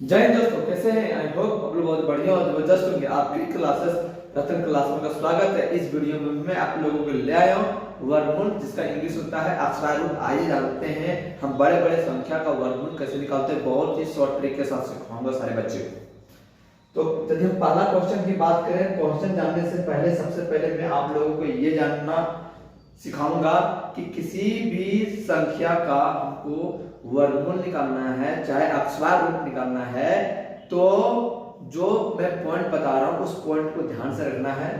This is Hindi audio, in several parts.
जय हिंद दोस्तों, कैसे हैं? आई होप आप लोग बहुत बढ़िया और जबरदस्त होंगे। आपकी क्लासेस रतन क्लास में का स्वागत है। इस वीडियो में मैं आप लोगों को ले आया हूँ वर्गमूल, जिसका इंग्लिश होता है अक्षरार रूट। आइए जानते हैं हम बड़े बड़े संख्या का वर्गमूल कैसे निकालते हैं। बहुत ही शॉर्ट ट्रिक के साथ सिखाऊंगा सारे बच्चे को। तो यदि हम पहला क्वेश्चन की बात करें, क्वेश्चन जानने से पहले सबसे पहले मैं आप लोगों को ये जानना सिखाऊंगा कि किसी भी संख्या का हमको वर्गमूल निकालना है, चाहे अक्षरार रूट निकालना है, तो जो मैं पॉइंट बता रहा हूं उस पॉइंट को ध्यान से रखना है।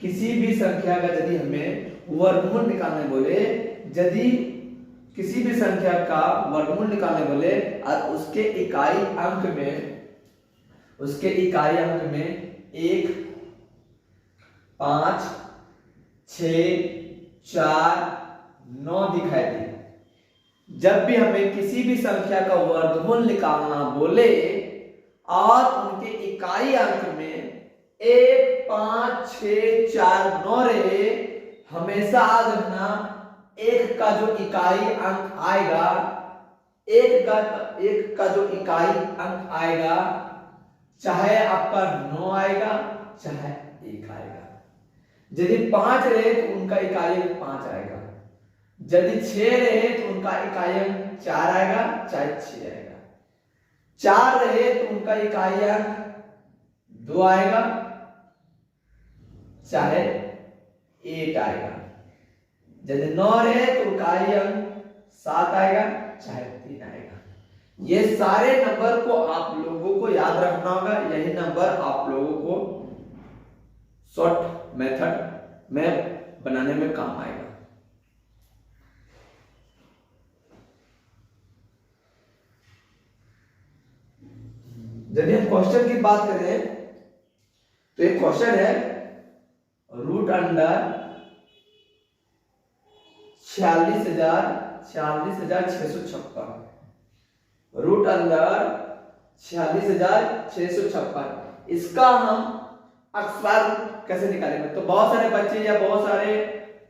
किसी भी संख्या का यदि हमें वर्गमूल निकालने बोले, यदि किसी भी संख्या का वर्गमूल निकालने बोले और उसके इकाई अंक में 1, 5, 6, 4, 9 दिखाई दे। जब भी हमें किसी भी संख्या का वर्गमूल निकालना बोले और उनके इकाई अंक में 1, 5, 6, 4, 9 रहे, हमेशा याद रखना 1 का जो इकाई अंक आएगा, 1 का जो इकाई अंक आएगा, चाहे आपका 9 आएगा चाहे 1 आएगा। यदि 5 रहे तो उनका इकाई अंक 5 आएगा, यदि 6 रहे तो उनका इकाई अंक 4 आएगा चाहे 6 आएगा, 4 रहे तो उनका इकाई अंक 2 आएगा चाहे 1 आएगा, यदि 9 रहे तो इकाई अंक 7 आएगा चाहे 3 आएगा। ये सारे नंबर को आप लोगों को याद रखना होगा। यही नंबर आप लोगों को शॉर्ट मेथड में बनाने में काम आएगा। यदि हम क्वेश्चन की बात करें तो एक क्वेश्चन है रूट अंडर 46,656, रूट अंडर 46,656। इसका हम अक्षरार कैसे निकालेंगे? तो बहुत सारे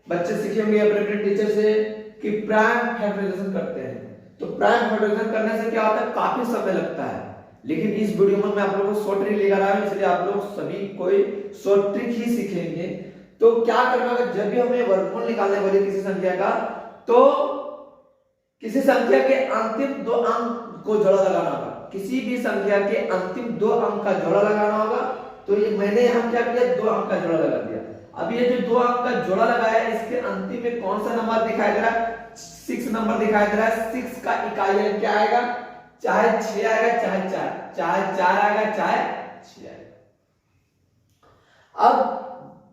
बच्चे सीखे होंगे अपने अपने टीचर से कि प्राइम फैक्टराइजेशन करते हैं। तो प्राइम फैक्टराइजेशन करने से क्या होता है, काफी समय लगता है। लेकिन इस वीडियो में मैं आप लोगों को शॉर्ट ट्रिक लेकर आया हूं, इसलिए आप लोग सभी कोई शॉर्ट ट्रिक ही सीखेंगे। तो क्या करना होगा, जब भी हमें वर्गमूल निकालने वाले किसी संख्या का, तो किसी संख्या के अंतिम 2 अंक को जोड़ा लगाना होगा। किसी भी संख्या के अंतिम 2 अंक का जोड़ा लगाना होगा। तो ये मैंने यहाँ क्या किया, 2 अंक का जोड़ा लगा दिया। अब ये जो 2 अंक का जोड़ा लगाया है, इसके अंतिम में कौन सा नंबर दिखाई दे रहा है? 6 नंबर दिखाई दे रहा है। 6 का इकाई अंक क्या आएगा? चाहे 6 आएगा चाहे 4, चाहे 4 आएगा चाहे 6 आएगा। अब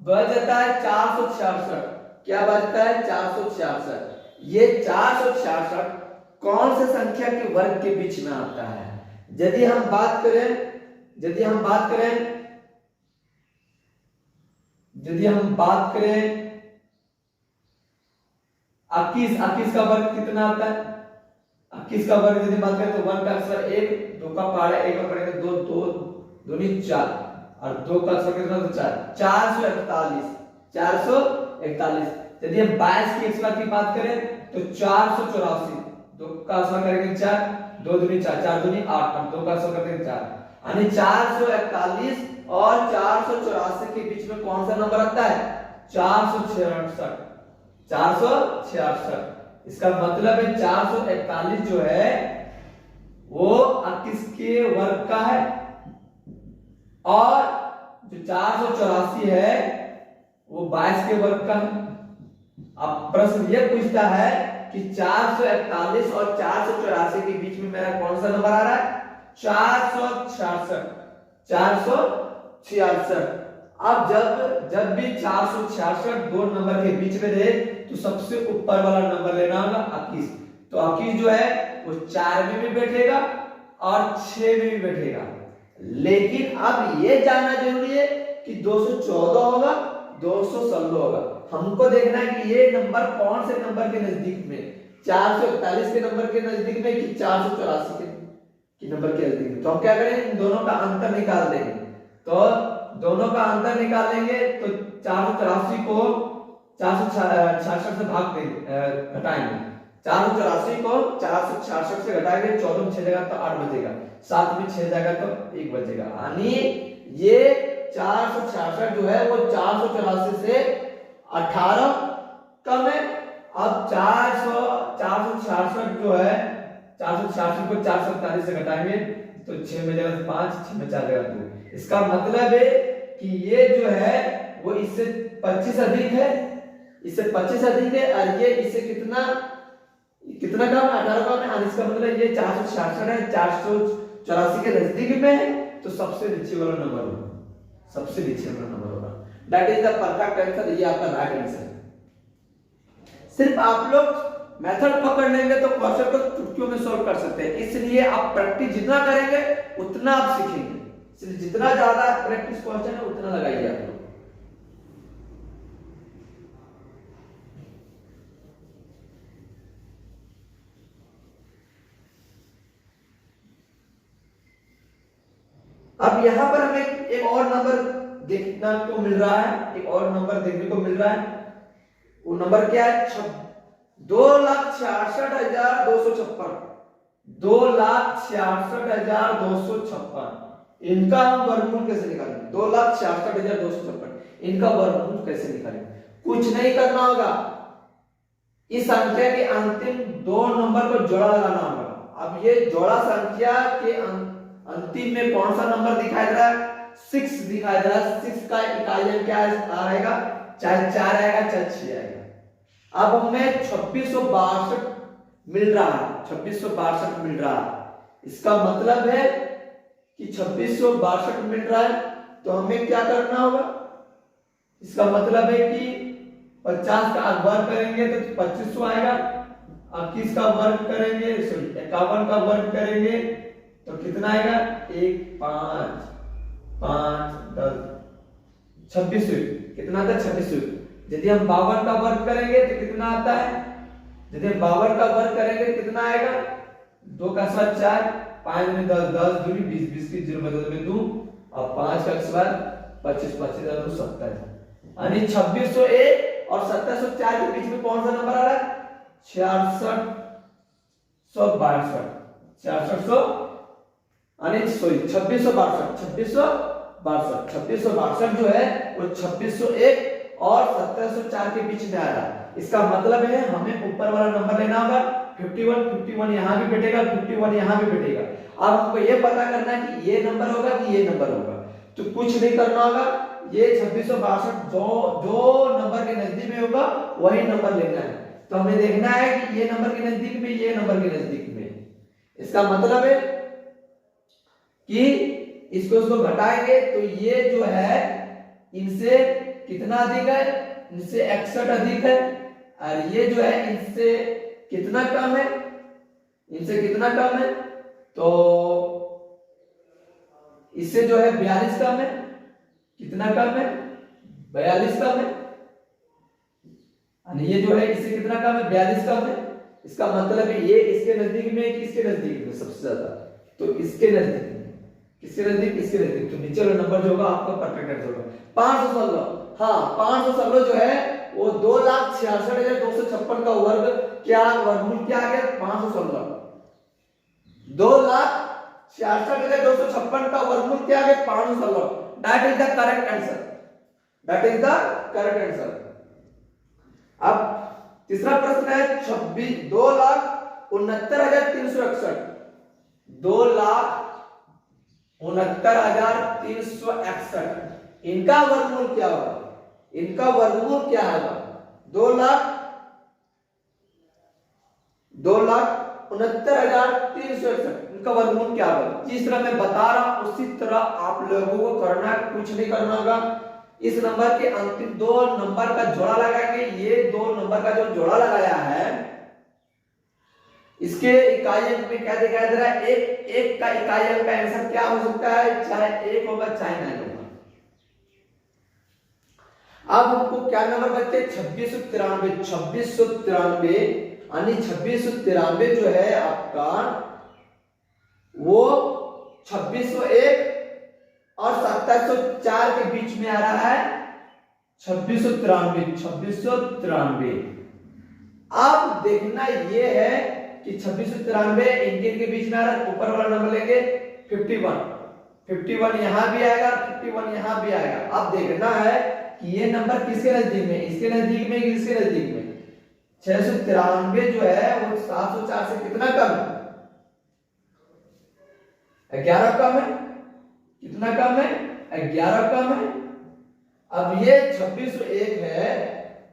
बच जाता है 466। क्या बचता है? 466। ये 466 कौन से संख्या के वर्ग के बीच में आता है? यदि हम बात करें 21 का वर्ग कितना आता है? 21 का वर्ग यदि बात करें तो 1 का अक्षर 1, 2 का पहाड़ा 1 का पढ़ेगा 2, 2 दूनी 4 और 2 का अक्षर कितना? 4, 441। यदि हम 22 की अक्षर की बात करें तो 484, 2 का अक्षर करेंगे 4, 2 दूनी 4, 4 दूनी 8 और 2 का अक्षर करेंगे 4, यानी 441 और 484 के बीच में कौन सा नंबर आता है? 466। इसका मतलब है 441 जो है वो 21 के वर्ग का है और जो 484 है वो 22 के वर्ग का है। अब प्रश्न ये पूछता है कि 441 और 484 के बीच में मेरा कौन सा नंबर आ रहा है? 466। अब जब भी 466 दो नंबर के बीच में रहे तो सबसे ऊपर वाला नंबर लेना होगा 21। तो 21 जो है वो 4 में भी बैठेगा और 6 में भी बैठेगा। लेकिन अब ये जानना जरूरी है कि 214 होगा 216 होगा। हमको देखना है कि ये नंबर कौन से नंबर के नजदीक में, 441 के नंबर के नजदीक में कि 484 के नंबर के नजदीक में। तो हम क्या करें, इन दोनों का अंतर निकाल देंगे। तो दोनों का अंतर निकालेंगे तो 484 को 466 से घटाएंगे 484 को 466 से घटाएंगे, 14 में 6 जाएगा तो 8 बचेगा, 7 में 6 जाएगा तो 1 बचेगा। यानी ये 466 जो है वो 484 से 18 कम है। अब 466 जो है 466 को 447 से घटाएंगे तो 6 में जाएगा 5, 6 में 4 जाएगा 2। इसका मतलब है कि ये जो है वो इससे 25 अधिक है, इससे 25 अधिक है, और ये इससे कितना कम, 18 कम है। इसका मतलब ये 466 है, 484 के नजदीक में है, तो सबसे नीचे वाला नंबर होगा, सबसे नीचे वाला नंबर होगा। That is the perfect answer, ये आपका राइट आंसर है। सिर्फ आप लोग मेथड पकड़ लेंगे तो क्वेश्चन को चुटकियों में सॉल्व कर सकते हैं, इसलिए आप प्रैक्टिस जितना करेंगे उतना आप सीखेंगे। इसलिए जितना ज्यादा प्रैक्टिस क्वेश्चन है उतना लगाइए आप लोग। अब यहां पर हमें एक और नंबर देखना को मिल रहा है, एक और नंबर देखने को मिल रहा है। वो नंबर क्या है? 2,66,256। 2,66,256। इनका हम वर्गमूल कैसे निकालेंगे? 2,66,256 इनका वर्गमूल कैसे निकालेंगे? कुछ नहीं करना होगा, इस संख्या के अंतिम दो नंबर को जोड़ा लगाना होगा। अब ये जोड़ा संख्या के अंतिम में कौन सा नंबर दिखाई दे रहा है? 6 दिखाई दे रहा है। 6 का इकाई क्या आएगा? चाहे 4 आएगा चाहे 6 आएगा। अब हमें 2662 मिल रहा है, 2662 मिल रहा है। इसका मतलब है कि 2662 मिल रहा है, तो हमें क्या करना होगा? इसका मतलब है कि 50 का वर्ग करेंगे तो 2500 आएगा। 21 का वर्ग करेंगे, सॉरी 51 का वर्ग करेंगे तो कितना आएगा? 1 5 5 10 2600। कितना आता है? 2600। यदि हम 52 का वर्ग करेंगे तो कितना आता है? यदि हम 52 का वर्ग करेंगे तो कितना आएगा? 2 का 7 4, 5 में 10 10 दूनी 20 20 की 0 बदल में 2 और 5 का बाद 25 25 2 70। यानी 2601 और 2704 के बीच में कौन सा नंबर आ रहा है? 6662। 6600 यानी सॉरी 2662 जो है वो 2601 और 2704 के बीच में आ रहा है। इसका मतलब है हमें ऊपर वाला नंबर लेना होगा। 51 यहाँ भी बैठेगा, 51 यहाँ भी बैठेगा। अब हमको ये पता करना है कि ये नंबर होगा कि ये नंबर होगा। तो कुछ नहीं करना होगा, ये 2662 जो नंबर के नजदीक में होगा वही नंबर लेना है। तो हमें देखना है कि ये नंबर के नजदीक में, ये नंबर के नजदीक में। इसका मतलब है कि इसको घटाएंगे तो ये जो है इनसे कितना अधिक है? इनसे 61 अधिक है। और ये जो है इनसे कितना कम है? इनसे कितना कम है? तो इससे जो है 42 कम है। कितना कम है? 42 कम है। ये जो है इससे कितना कम है? 42 कम है। इसका मतलब है ये इसके नजदीक में है कि इसके नजदीक में? सबसे ज्यादा तो इसके नजदीक में। किसके नजदीक? इसके नजदीक। तो नीचे वाला नंबर जो होगा आपका परफेक्ट आंसर होगा 516। हाँ 516 जो है वो 2,66,256 का वर्ग क्या वर्गमूल क्या आ गया? 516। 2,66,256 का वर्गमूल क्या आ गया? 516। That is the correct answer. That is the correct answer. अब तीसरा प्रश्न है 2,69,361। 2,69,361 इनका वर्गमूल क्या होगा? इनका वर्गमूल क्या होगा? 2,69,361 इनका वर्गमूल क्या होगा? जिस तरह मैं बता रहा हूं उसी तरह आप लोगों को करना, कुछ नहीं करना होगा। इस नंबर के अंतिम दो नंबर का जोड़ा लगाएंगे। ये दो नंबर का जो जोड़ा लगाया है इसके इकाई अंक में क्या दिखाई दे रहा है? एक का इकाई अंक का आंसर क्या हो सकता है? चाहे 1 होगा चाहे नहीं होगा। अब हमको क्या नंबर बचे? 2693। 2693 यानी 2693 जो है आपका वो 2601 और 2704 के बीच में आ रहा है। 2693 अब देखना ये है कि 2693 इनके बीच में आ रहा है, ऊपर वाला नंबर लेंगे 51 यहां भी आएगा, 51 यहां भी आएगा। अब देखना है कि ये नंबर किसके नजदीक में, इसके नजदीक में कि इसके नजदीक में। 693 जो है वो 704 से कितना कम है, 11 कम है। कितना कम है, 11 कम है। अब ये 2601 है,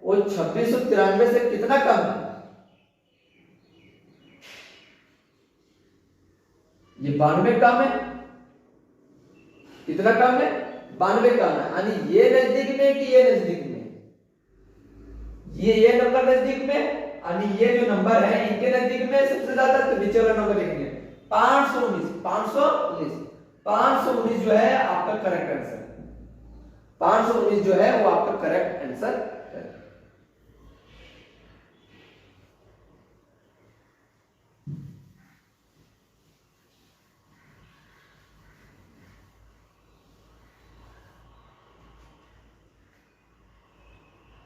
वो 2693 से कितना कम है, ये 92 कम है। कितना कम है, 92 कम है। यानी ये नजदीक में कि ये नजदीक में, ये नंबर नजदीक में, यानी ये जो नंबर है इनके नजदीक में सबसे ज्यादा, तो नीचे वाला नंबर लिखेंगे 519 जो है आपका करेक्ट आंसर। 519 जो है वो आपका करेक्ट आंसर है।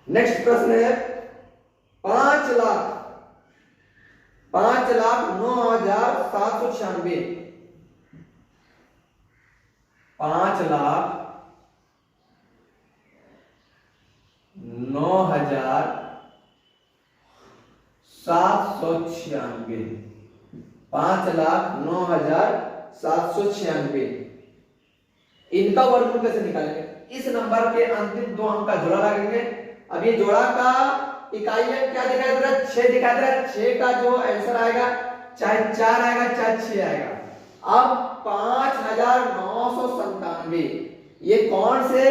नेक्स्ट प्रश्न है 5,09,796। 5,09,796। 5,09,796 इनका वर्गमूल कैसे निकालेंगे। इस नंबर के अंतिम दो अंक का जोड़ा लगेंगे। अब ये जोड़ा का इकाई में क्या दिखाई दे रहा है, 6 दिखाई दे रहा है। 6 का जो आंसर आएगा चाहे 4 आएगा चाहे 6 आएगा। अब 5,997 ये कौन से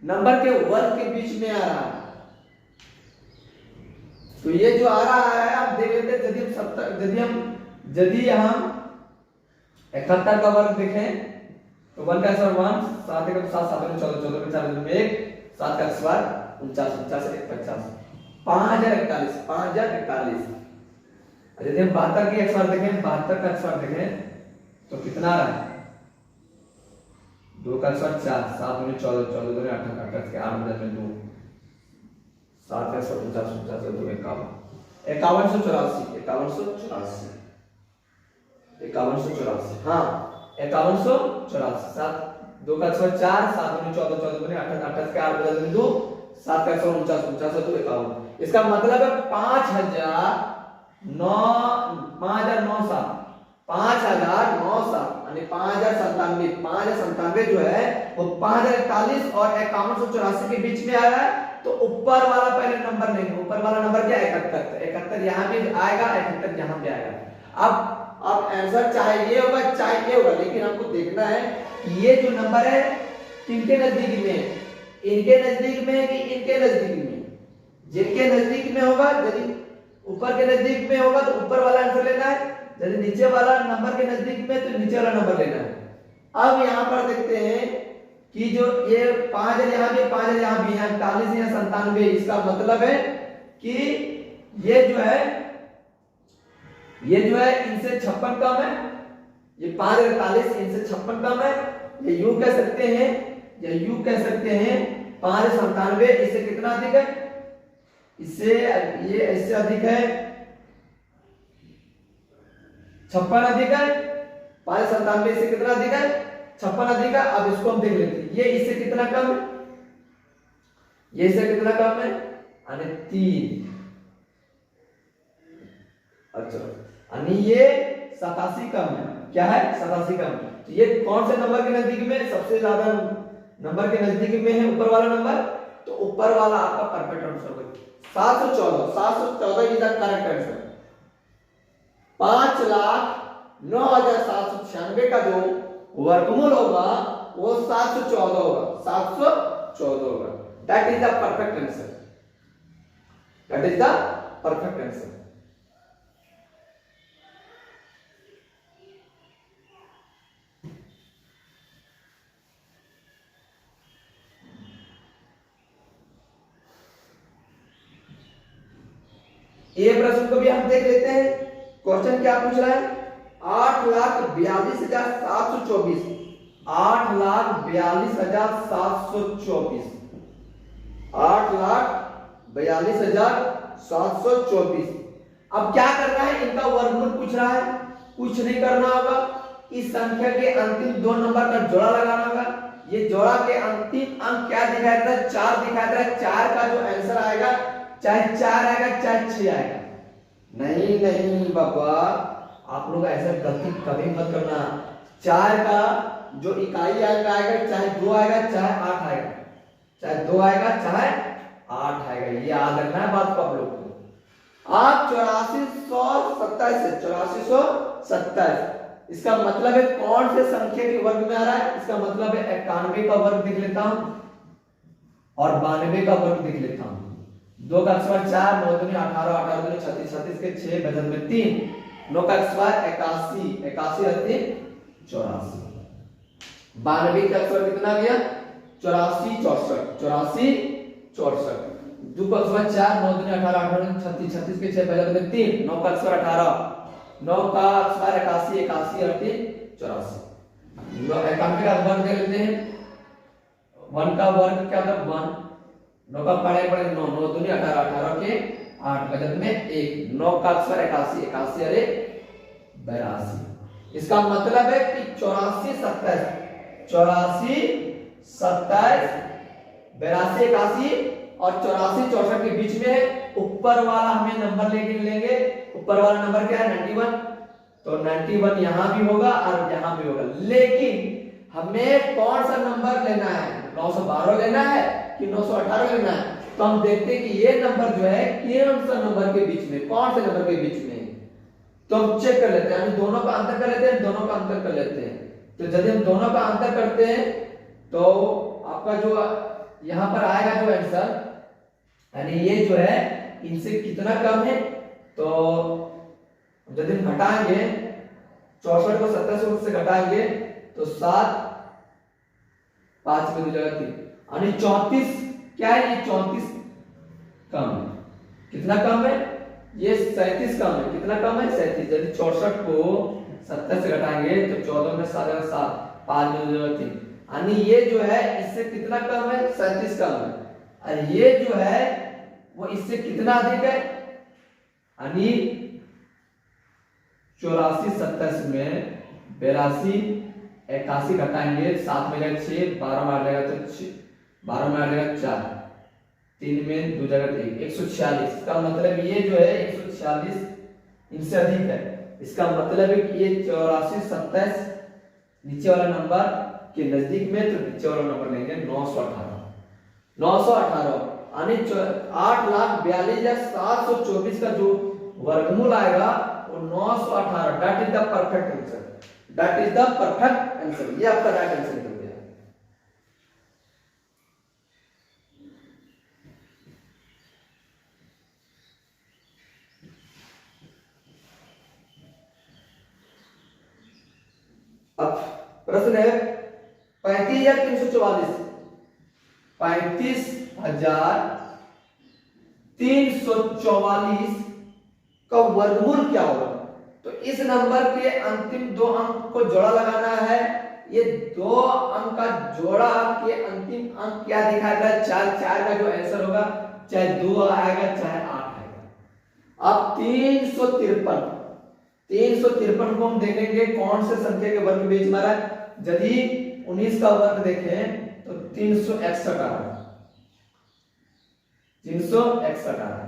नंबर के वर्ग के बीच में आ रहा है, तो ये जो आ रहा है आप देख लेते हैं। यदि हम 71 का वर्ग देखें तो 1 का आंसर 1, 7 का 7, 7 में 14, 14 में 4 में 1, 7 का आंसर 49, 49 1 50, 5041। यदि हम 72 की अक्षर देखें, 72 का अक्षर देखें तो कितना आ रहा है, 2 का अक्षर 4, 7 में 14, 14 में 18, 18 के 8 में 2, 7 का अक्षर 50, 50 से 2 51, 5184, 5184, हाँ 5184। 7 2 का अक्षर 4, 7 में 14, 14 में 18, 18 के 8 में 2, 7 का 149, 49 से 2 51। इसका मतलब है 5,097 यानी 5,097 जो है वो 5,041 और 5184 के बीच में आ रहा है। तो ऊपर वाला पहले नंबर लेंगे। ऊपर वाला नंबर क्या है, 71। 71 यहां भी आएगा, 71 यहां भी आएगा। अब आंसर चाहे ये होगा चाहे ये होगा, लेकिन आपको देखना है कि ये जो नंबर है किनके नजदीक में, इनके नजदीक में कि इनके नजदीक में। जिनके नजदीक में होगा, यदि ऊपर के नजदीक में होगा तो ऊपर वाला आंसर लेना है, यदि नीचे वाला नंबर के नजदीक में तो नीचे वाला नंबर लेना है। अब यहां पर देखते हैं कि जो ये 5 है यहां भी, 5 है यहां भी, यहां 41 या 97। इसका मतलब है कि ये जो है इनसे 56 कम है। ये 5,41 इनसे 56 कम है। ये यूं कह सकते हैं, या यूं कह सकते हैं 5,97 इससे कितना अधिक है, इससे ये इससे अधिक है, 56 अधिक है। 5,97 इससे कितना अधिक है, 56 अधिक है। अब इसको हम देख लेते हैं, ये इससे कितना कम है, ये इससे कितना कम है, यानी 3। अच्छा, यानी ये 87 कम है। क्या है, 87 कम। तो ये कौन से नंबर के नजदीक में, सबसे ज्यादा नंबर के नजदीक में है ऊपर वाला नंबर, तो ऊपर वाला आपका परफेक्ट आंसर होगा 714 इज द करेक्ट आंसर। 5,09,796 का जो वर्गमूल होगा वो 714 होगा, 714 होगा। That is the perfect answer, that is the perfect answer. ये प्रश्न को भी हम देख लेते हैं। क्वेश्चन क्या पूछ रहा है, 8,42,724। 8,42,724। 8,42,724 724। अब क्या करना है, इनका वर्गमूल पूछ रहा है, कुछ नहीं करना होगा, इस संख्या के अंतिम दो नंबर का जोड़ा लगाना होगा। ये जोड़ा के अंतिम अंक क्या दिखाया था, 4 दिखाया था। 4 का जो आंसर आएगा, चाहे 4 आएगा चाहे 6 आएगा। नहीं नहीं बाबा, आप लोग ऐसा गलती कभी मत करना। 4 का जो इकाई अंक आएगा, चाहे 2 आएगा चाहे 8 आएगा, चाहे 2 आएगा चाहे 8 आएगा, ये याद रखना है बात को आप लोग को। आप 8427 है, 8427, इसका मतलब है कौन से संख्या के वर्ग में आ रहा है, इसका मतलब है 91 का वर्ग लिख लेता हूं और 92 का वर्ग लिख लेता हूं। 2 का स्क्वायर 4, 9 दूनी 18, 18 दूनी 36, 36 के 6 बदल में 3, 9 का स्क्वायर 81, 81 रहते 84, 92 का स्क्वायर कितना आ गया, 84, 64, 84, 64। 2 का स्क्वायर 4, 9 दूनी 18, 18 दूनी 36, 36 के 6 बदल में 3, 9 का स्क्वायर 18, 9 का स्क्वायर 81, 81 रहते 84। 91 का वर्ग दे लेते हैं, 1 का वर्ग क्या होता है 1, 9 का पढ़े 9, 9 दूनी 18, 18 के 8 बदल में 1, 9 का स्क्वायर 81, 81 अरे 82। इसका मतलब है कि 84, 27, 84, 27, 82, 81 और 84, 64 के बीच में है। ऊपर वाला हमें नंबर लेंगे, ऊपर वाला नंबर क्या है 91, तो 91 यहां भी होगा और यहां भी होगा, लेकिन हमें कौन सा नंबर लेना है, 912 लेना है कि 918 लेना है। तो हम देखते हैं कि ये नंबर जो है कौन सा नंबर के बीच में, कौन से नंबर के बीच में, तो हम चेक कर लेते हैं, यानी दोनों का अंतर कर लेते हैं, दोनों का अंतर कर लेते हैं। तो यदि हम दोनों का अंतर करते हैं तो आपका जो यहां पर आएगा जो आंसर, यानी ये जो है इनसे कितना कम है, तो यदि हम घटाएंगे 64 को 70 से घटाएंगे तो 7, 5 में 2 जगह 3, यानी 34 क्या है, ये 34 कम है। कितना कम है, ये 37 कम है। कितना कम है 37। यदि 64 को 70 से घटाएंगे तो 14 में 7 जगह 7, 5 में 2 जगह 3, यानी ये जो है इससे कितना कम है 37 कम है, और ये जो है वो इससे कितना अधिक है, यानी 84, 27 में 82, 81 घटाएंगे, 7 में जाएगा 6, 12 में आ जाएगा तो 6, 12 में आ जाएगा 4, 3 में 2 जगह 3, 146। इसका मतलब ये जो है 146 इनसे अधिक है। इसका मतलब है कि ये 84, 27 नीचे वाला नंबर के नजदीक में, तो नीचे वाला नंबर लेंगे 918, 918 यानी 8,42,724 का जो वर्गमूल आएगा वो 918। That is the perfect answer, that is the perfect answer, ये आपका राइट आंसर निकल गया। अब प्रश्न है 35,344, 35,344 का वर्गमूल क्या होगा। तो इस नंबर के अंतिम 2 अंक को जोड़ा लगाना है। ये 2 अंक का जोड़ा के अंतिम अंक क्या दिखाएगा, 4, 4 का जो आंसर होगा चाहे 2 आएगा चाहे 8 आएगा। अब 353 को हम देखेंगे कौन से संख्या के वर्ग बीच में आ रहा है। यदि 19 का वर्ग देखें तो 361 आ रहा है, 361 आ रहा है।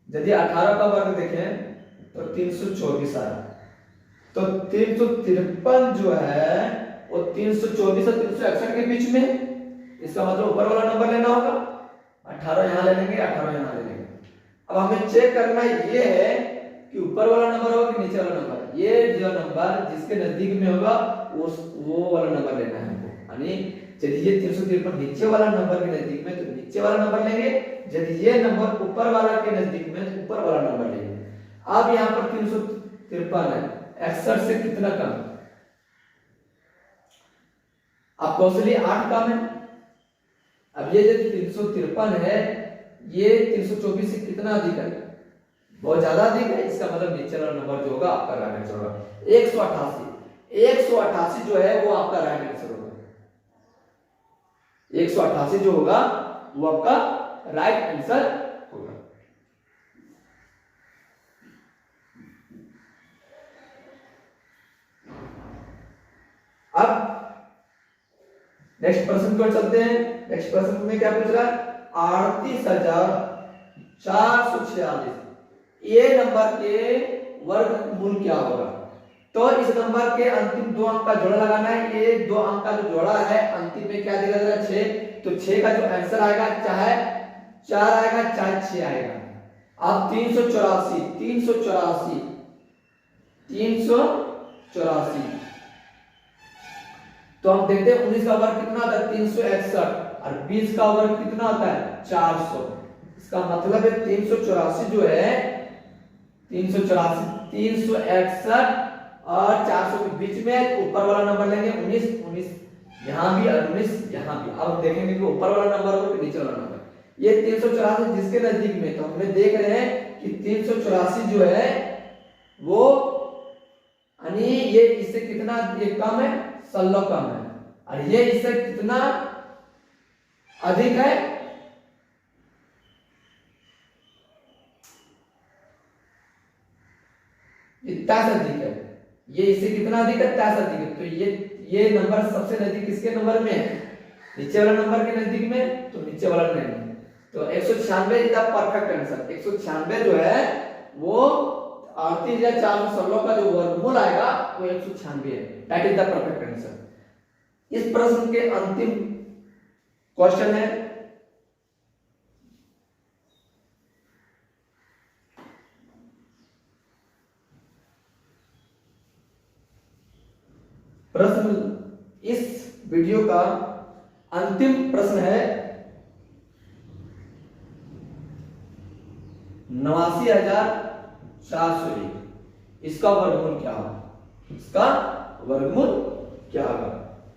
यदि 18 का वर्ग देखें तो 324 आ रहा है। तो 353 जो है वो 324 और 361 के बीच में, इसका मतलब ऊपर वाला नंबर लेना होगा। 18 यहां ले लेंगे, 18 यहां ले लेंगे। अब हमें चेक करना ये है कि ऊपर वाला नंबर होगा कि नीचे वाला नंबर। ये जो नंबर जिसके नजदीक में होगा वो वाला नंबर लेना है हमको, यानी यदि ये 353 नीचे वाला नंबर के नजदीक में तो नीचे वाला नंबर लेंगे, यदि ये नंबर ऊपर वाला के नजदीक में तो ऊपर वाला नंबर लेंगे। अब यहां पर 353 है, 61 से कितना कम, अब कौशली 8 कम है। अब ये जो 353 है ये 324 से कितना अधिक है, बहुत ज्यादा अधिक है। इसका मतलब नीचे वाला नंबर जो होगा आपका राइट आंसर होगा 188। 188 जो है वो आपका राइट आंसर होगा। 188 जो होगा वो आपका राइट आंसर होगा। नेक्स्ट प्रश्न को चलते हैं। नेक्स्ट प्रश्न में क्या पूछ रहा है, 38,446 ये नंबर के वर्गमूल क्या होगा। तो इस नंबर के अंतिम दो अंक का जोड़ा लगाना है। ये दो अंक का जो जोड़ा है अंतिम में क्या दिया जाएगा 6, तो 6 का जो आंसर आएगा चाहे 4 आएगा चाहे 6 आएगा। अब 384 तो हम देखते हैं 19 का वर्ग कितना होता है 361 और 20 का वर्ग कितना होता है 400। इसका मतलब है 384 जो है 361 और 400 के बीच में ऊपर वाला नंबर लेंगे 19 यहाँ भी और 19 यहाँ भी। अब देखेंगे कि ऊपर वाला नंबर और नीचे वाला नंबर। ये 384 जिसके नजदीक में, तो हमें देख रहे हैं कि 384 जो है वो यानी ये इससे कितना ये कम है 16 कम है और ये इससे कितना अधिक है इतना अधिक है। ये इससे कितना अधिक है 63 अधिक है। तो ये नंबर सबसे नजदीक किसके नंबर में है, नीचे वाला नंबर के नजदीक में, तो नीचे वाला नहीं। तो 196 इज द परफेक्ट आंसर। 196 जो है वो 38,416 का जो वर्गमूल आएगा वो 196 है। That is the perfect answer. इस प्रश्न के अंतिम क्वेश्चन है प्रश्न, इस वीडियो का अंतिम प्रश्न है 89,401 इसका वर्गमूल क्या होगा, इसका वर्गमूल क्या होगा।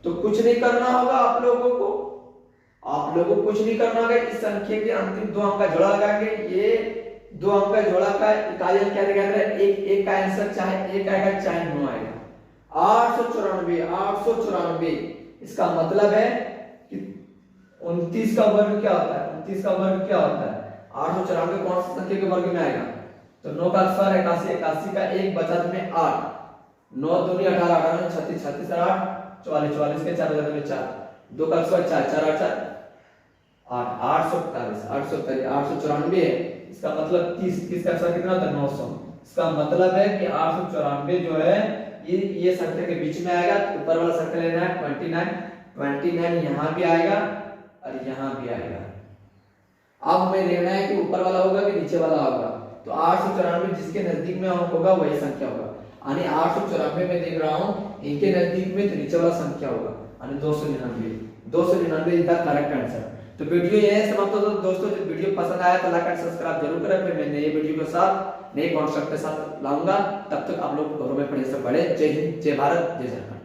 तो कुछ नहीं करना होगा आप लोगों को कुछ नहीं करना होगा। इस संख्या के अंतिम दो अंक का जोड़ा लगाएंगे। ये दो अंक का जोड़ा का इकाई क्या दिखाता है, एक का आंसर चाहे एक आएगा चाहे 9 आएगा। 894 इसका मतलब है कि 29 का वर्ग क्या होता है, 29 का वर्ग क्या होता है 894 कौन सी संख्या के वर्ग में आएगा। तो 9 का स्क्वायर 81, 81 का 1 बचा तुम्हें 8, 9 दूनी 18, 18 में 36, 36 और 8 44, 44 के 4 बचा तुम्हें 4, 2 का स्क्वायर 4, 4 8 4 8, 894 है। इसका मतलब 30 का स्क्वायर कितना होता है 900। इसका मतलब है कि 894 जो है ये संख्या के बीच में आएगा। ऊपर वाला संख्या लेना है 29 यहाँ भी आएगा और यहाँ भी आएगा। अब हमें देखना है कि ऊपर वाला होगा कि नीचे वाला होगा। तो 894 जिसके नजदीक में होगा वही संख्या होगा। यानी 894 में देख रहा हूँ इनके नजदीक में, तो नीचे वाला संख्या होगा यानी 299 इज द करेक्ट आंसर। तो वीडियो ये समाप्त होता है दोस्तों। जो वीडियो पसंद आया तो लाइक एंड सब्सक्राइब जरूर करें। फिर मैं नए वीडियो के साथ नए कॉन्सेप्ट के साथ लाऊंगा। तब तक आप लोग घरों में पढ़े से पढ़े। जय हिंद, जय भारत, जय झारखंड।